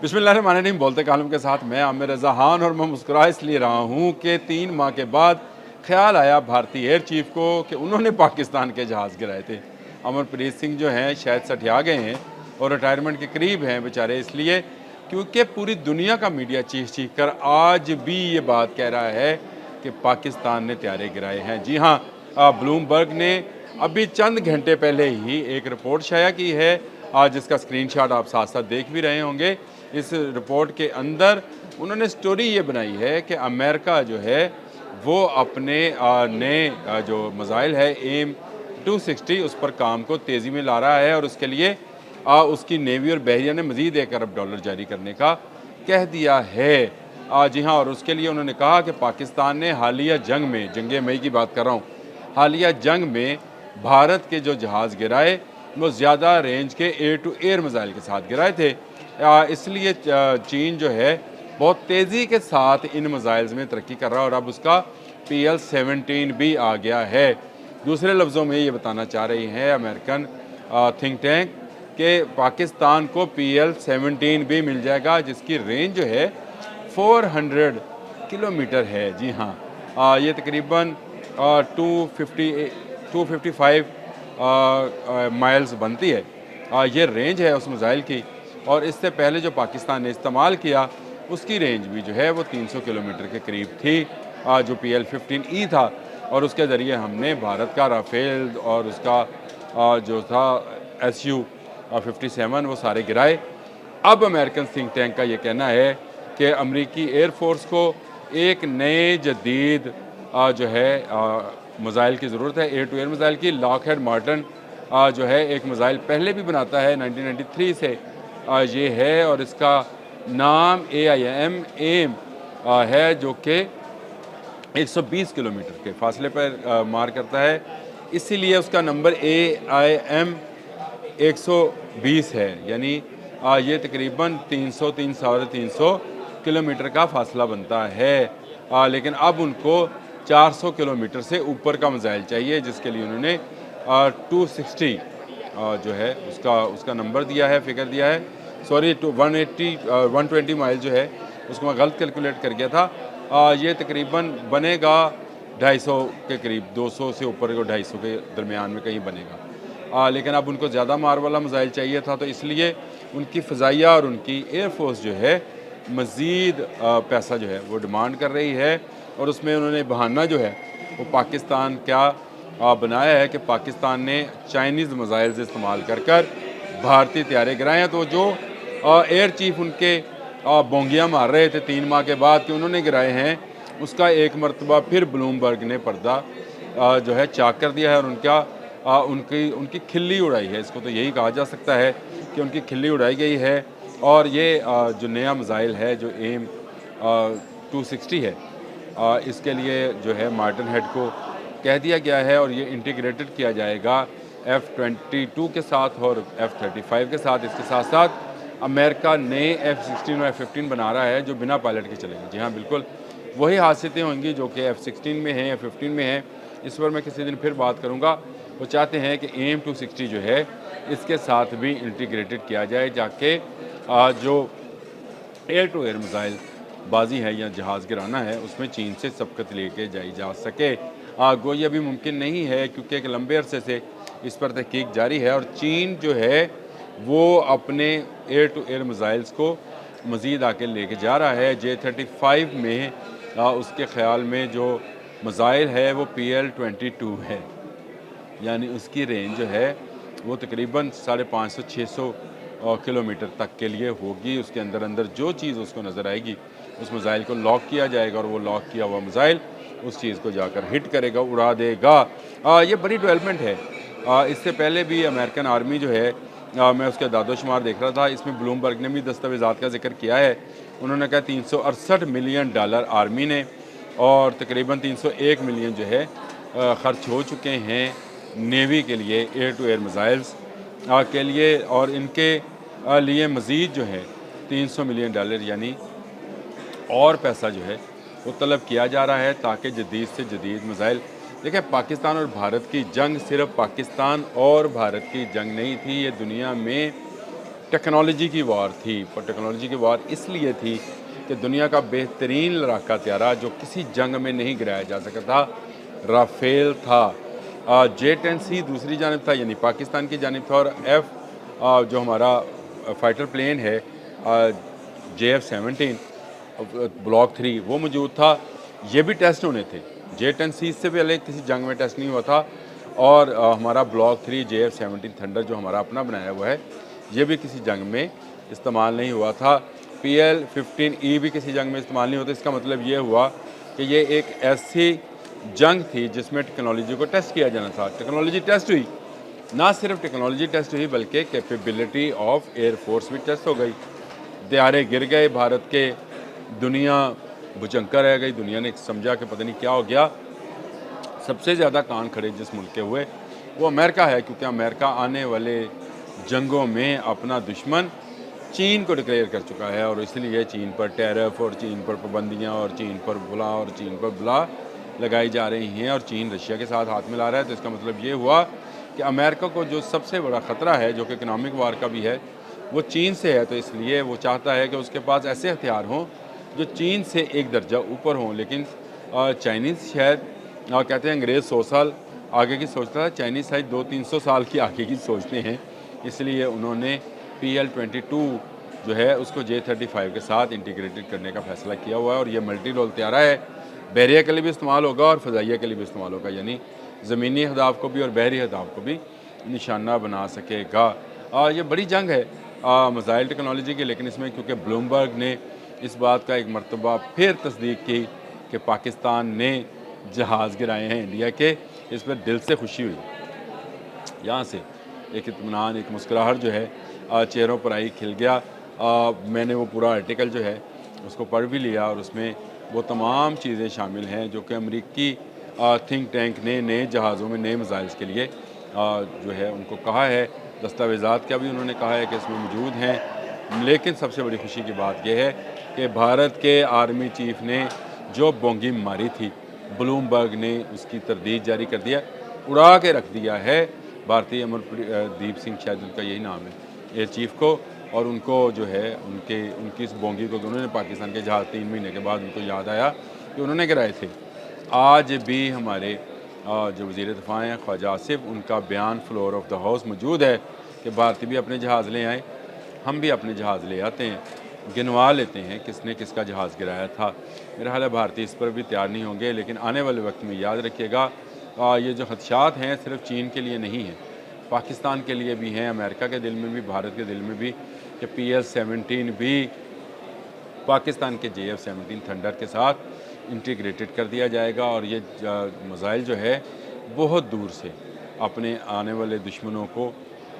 बिस्मिल्लाहिर्रहमानिर्रहीम। बोलते कालम के साथ मैं आमिर रज़ा खान, और मैं मुस्कुरा इसलिए रहा हूँ कि 3 माह के बाद ख्याल आया भारतीय एयर चीफ को कि उन्होंने पाकिस्तान के जहाज़ गिराए थे। अमरप्रीत सिंह जो हैं शायद सठिया गए हैं और रिटायरमेंट के करीब हैं बेचारे, इसलिए क्योंकि पूरी दुनिया का मीडिया चीख कर आज भी ये बात कह रहा है कि पाकिस्तान ने त्यारे गिराए हैं। जी हाँ, ब्लूमबर्ग ने अभी चंद घंटे पहले ही एक रिपोर्ट शाया की है, आज जिसका स्क्रीनशॉट आप साथ साथ देख भी रहे होंगे। इस रिपोर्ट के अंदर उन्होंने स्टोरी ये बनाई है कि अमेरिका जो है वो अपने नए जो मिसाइल है एम 260 उस पर काम को तेज़ी में ला रहा है, और उसके लिए उसकी नेवी और बहरिया ने मज़ीद $1 अरब जारी करने का कह दिया है। जी हाँ, और उसके लिए उन्होंने कहा कि पाकिस्तान ने हालिया जंग में, जंग मई की बात कर रहा हूँ, हालिया जंग में भारत के जो जहाज़ गिराए वो ज़्यादा रेंज के एयर टू एयर मिसाइल के साथ गिराए थे। इसलिए चीन जो है बहुत तेज़ी के साथ इन मिसाइल्स में तरक्की कर रहा है, और अब उसका PL-17 भी आ गया है। दूसरे लफ्ज़ों में ये बताना चाह रही हैं अमेरिकन थिंक टैंक कि पाकिस्तान को PL-17 भी मिल जाएगा, जिसकी रेंज जो है 400 किलोमीटर है। जी हाँ, ये तकरीबन 255 माइल्स बनती है। ये रेंज है उस मिसाइल की, और इससे पहले जो पाकिस्तान ने इस्तेमाल किया उसकी रेंज भी जो है वो 300 किलोमीटर के करीब थी, जो PL-15E था, और उसके ज़रिए हमने भारत का राफेल और उसका जो था SU-57 वो सारे गिराए। अब अमेरिकन थिंक टैंक का ये कहना है कि अमेरिकी एयरफोर्स को एक नए जदीद जो है मिसाइल की ज़रूरत है, एयर टू एयर मिसाइल की। लॉकहीड मार्टिन जो है एक मिसाइल पहले भी बनाता है 1993 से ये है, और इसका नाम AIM एम है, जो कि 120 किलोमीटर के फासले पर मार करता है, इसीलिए उसका नंबर AIM 120 है। यानी ये तकरीबन 300-350 किलोमीटर का फासला बनता है। लेकिन अब उनको 400 किलोमीटर से ऊपर का मिसाइल चाहिए, जिसके लिए उन्होंने 260 जो है उसका नंबर दिया है, फिगर दिया है। सॉरी, 120 माइल जो है उसको मैं गलत कैलकुलेट कर गया था। ये तकरीबन बनेगा 250 के करीब, 200 से ऊपर को 250 के दरमियान में कहीं बनेगा। लेकिन अब उनको ज़्यादा मार वाला मिसाइल चाहिए था, तो इसलिए उनकी फ़ज़ाइया और उनकी एयरफोर्स जो है मज़ीद पैसा जो है वो डिमांड कर रही है, और उसमें उन्होंने बहाना जो है वो पाकिस्तान क्या बनाया है कि पाकिस्तान ने चाइनीज़ मिसाइल्स इस्तेमाल कर भारतीय त्यारे गिराए हैं। तो जो एयर चीफ उनके बोंगियाँ मार रहे थे 3 माह के बाद कि उन्होंने गिराए हैं, उसका एक मरतबा फिर ब्लूमबर्ग ने पर्दा जो है चाक कर दिया है, और उनकी खिल्ली उड़ाई है। इसको तो यही कहा जा सकता है कि उनकी खिल्ली उड़ाई गई है। और ये जो नया मिसाइल है जो एम 260 है, इसके लिए जो है मार्टिन हेड को कह दिया गया है, और ये इंटीग्रेटेड किया जाएगा F-22 के साथ और F-35 के साथ। इसके साथ साथ अमेरिका नए F-16 और F-15 बना रहा है जो बिना पायलट के चलेंगे। जी हाँ, बिल्कुल वही हासियतें होंगी जो कि F-16 में हैं, F-15 में हैं। इस पर मैं किसी दिन फिर बात करूँगा। वो चाहते हैं कि एम 260 जो है इसके साथ भी इंटीग्रेटेड किया जाए, जाके जो एयर टू एयर मिसाइल बाजी है या जहाज़ गिराना है उसमें चीन से सबकत लेके जाई जा सके। गो ये अभी मुमकिन नहीं है, क्योंकि एक लंबे अरसे से इस पर तहकीक जारी है, और चीन जो है वो अपने एयर टू एयर मिसाइल्स को मज़ीद आके लेके जा रहा है। J-35 में उसके ख़्याल में जो मिसाइल है वो PL-22 है, यानी उसकी रेंज जो है वो तकरीबन 550-600 किलोमीटर तक के लिए होगी। उसके अंदर अंदर जो चीज़ उसको नज़र आएगी उस मिसाइल को लॉक किया जाएगा, और वो लॉक किया हुआ मिसाइल उस चीज़ को जाकर हिट करेगा, उड़ा देगा। ये बड़ी डेवलपमेंट है। इससे पहले भी अमेरिकन आर्मी जो है, मैं उसके दादोशुमार देख रहा था, इसमें ब्लूमबर्ग ने भी दस्तावेज़ात का जिक्र किया है। उन्होंने कहा $368 मिलियन आर्मी ने, और तकरीबन 301 मिलियन जो है ख़र्च हो चुके हैं नेवी के लिए एयर टू एयर मिसाइल्स के लिए, और इनके लिए मज़ीद जो है $300 मिलियन यानी और पैसा जो है वो तलब किया जा रहा है, ताकि जदीद से जदीद मिसाइल। देखिए, पाकिस्तान और भारत की जंग सिर्फ पाकिस्तान और भारत की जंग नहीं थी, ये दुनिया में टेक्नोलॉजी की वार थी, पर टेक्नोलॉजी की वार इसलिए थी कि दुनिया का बेहतरीन लड़ाका त्यारा जो किसी जंग में नहीं गिराया जा सकता था, राफेल था। J-10C दूसरी जानब था, यानी पाकिस्तान की जानिब था, और जो हमारा फाइटर प्लेन है JF-17 ब्लॉक 3 वो मौजूद था। ये भी टेस्ट होने थे। J-10C से पहले किसी जंग में टेस्ट नहीं हुआ था, और हमारा ब्लॉक 3 JF-17 थंडर जो हमारा अपना बनाया हुआ है, ये भी किसी जंग में इस्तेमाल नहीं हुआ था। PL-15E भी किसी जंग में इस्तेमाल नहीं होता। इसका मतलब ये हुआ कि ये एक ऐसी जंग थी जिसमें टेक्नोलॉजी को टेस्ट किया जाना था। टेक्नोलॉजी टेस्ट हुई, ना सिर्फ टेक्नोलॉजी टेस्ट हुई बल्कि कैपेबिलिटी ऑफ एयर फोर्स भी टेस्ट हो गई। त्यारे गिर गए भारत के, दुनिया भुचंका रह गई, दुनिया ने समझा कि पता नहीं क्या हो गया। सबसे ज़्यादा कान खड़े जिस मुल्क के हुए वो अमेरिका है, क्योंकि अमेरिका आने वाले जंगों में अपना दुश्मन चीन को डिक्लेयर कर चुका है, और इसलिए चीन पर टैरिफ और चीन पर पाबंदियाँ और चीन पर बुला और चीन पर बुला लगाई जा रही हैं, और चीन रशिया के साथ हाथ मिला रहा है। तो इसका मतलब ये हुआ कि अमेरिका को जो सबसे बड़ा ख़तरा है, जो कि इकनॉमिक वार का भी है, वो चीन से है। तो इसलिए वो चाहता है कि उसके पास ऐसे हथियार हों जो चीन से एक दर्जा ऊपर हों। लेकिन चाइनीज़ शायद कहते हैं अंग्रेज़ 100 साल आगे की सोचता है, चाइनीज़ शायद 200-300 साल की आगे की सोचते हैं। इसलिए उन्होंने PL-22 जो है उसको J-35 के साथ इंटीग्रेटेड करने का फ़ैसला किया हुआ है, और ये मल्टी रोल त्यारा है। बहरिया के लिए भी इस्तेमाल होगा और फ़ज़ाइया के लिए भी इस्तेमाल होगा, यानी ज़मीनी अहदाफ़ को भी और बहरी अहदाफ़ को भी निशाना बना सकेगा। ये बड़ी जंग है मिसाइल टेक्नोलॉजी की, लेकिन इसमें क्योंकि ब्लूमबर्ग ने इस बात का एक मरतबा फिर तस्दीक की कि पाकिस्तान ने जहाज़ गिराए हैं इंडिया के, इस पर दिल से खुशी हुई। यहाँ से एक इत्मीनान, एक मुस्कुराहट जो है चेहरों पर आई, खिल गया। मैंने वो पूरा आर्टिकल जो है उसको पढ़ भी लिया, और उसमें वो तमाम चीज़ें शामिल हैं जो कि अमरीकी थिंक टैंक ने नए जहाज़ों में नए मिसाइल्स के लिए जो है उनको कहा है। दस्तावेज़ात का भी उन्होंने कहा है कि इसमें मौजूद हैं। लेकिन सबसे बड़ी खुशी की बात यह है कि भारत के आर्मी चीफ़ ने जो बोंगी मारी थी, ब्लूमबर्ग ने उसकी तरदीद जारी कर दिया, उड़ा के रख दिया है। भारतीय अमरदीप सिंह, शायद उनका यही नाम है, एयर चीफ़ को, और उनको जो है उनकी इस बोंगी को उन्होंने पाकिस्तान के जहाज़ 3 महीने के बाद उनको याद आया कि उन्होंने गिराए थे। आज भी हमारे जो वज़ीर दिफ़ा हैं ख्वाजा आसिफ, उनका बयान फ्लोर ऑफ द हाउस मौजूद है कि भारतीय भी अपने जहाज़ ले आएँ, हम भी अपने जहाज़ ले आते हैं, गिनवा लेते हैं किसने किसका जहाज़ गिराया था। मेरा ख्याल है भारतीय इस पर भी तैयार नहीं होंगे। लेकिन आने वाले वक्त में याद रखिएगा, ये जो खदशात हैं सिर्फ चीन के लिए नहीं हैं, पाकिस्तान के लिए भी हैं, अमेरिका के दिल में भी, भारत के दिल में भी, कि PL-17 भी पाकिस्तान के JF-17 थंडर के साथ इंटीग्रेटेड कर दिया जाएगा, और ये मिसाइल जो है बहुत दूर से अपने आने वाले दुश्मनों को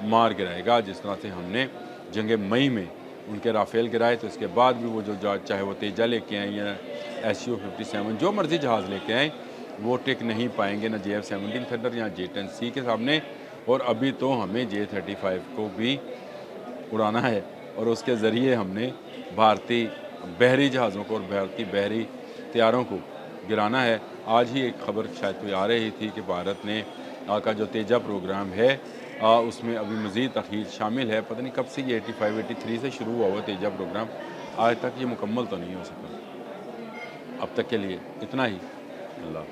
मार गिराएगा। जिस तरह से हमने जंग मई में उनके राफेल गिराए, तो इसके बाद भी वो जो चाहे वो तेजा लेके आएँ या SU-57 जो मर्ज़ी जहाज़ लेके आएँ, वो टिक नहीं पाएंगे ना JF-17 थंडर या J-10C के सामने। और अभी तो हमें J-35 को भी उड़ाना है, और उसके ज़रिए हमने भारतीय बहरी जहाज़ों को और भारतीय बहरी तैयारों को गिराना है। आज ही एक खबर शायद कोई आ रही थी कि भारत ने का जो तेजा प्रोग्राम है उसमें अभी मज़ीद तख़ीर शामिल है। पता नहीं कब से ये 85-83 से शुरू हुआ तेजा प्रोग्राम, आज तक ये मुकम्मल तो नहीं हो सका। अब तक के लिए इतना ही। अल्लाह।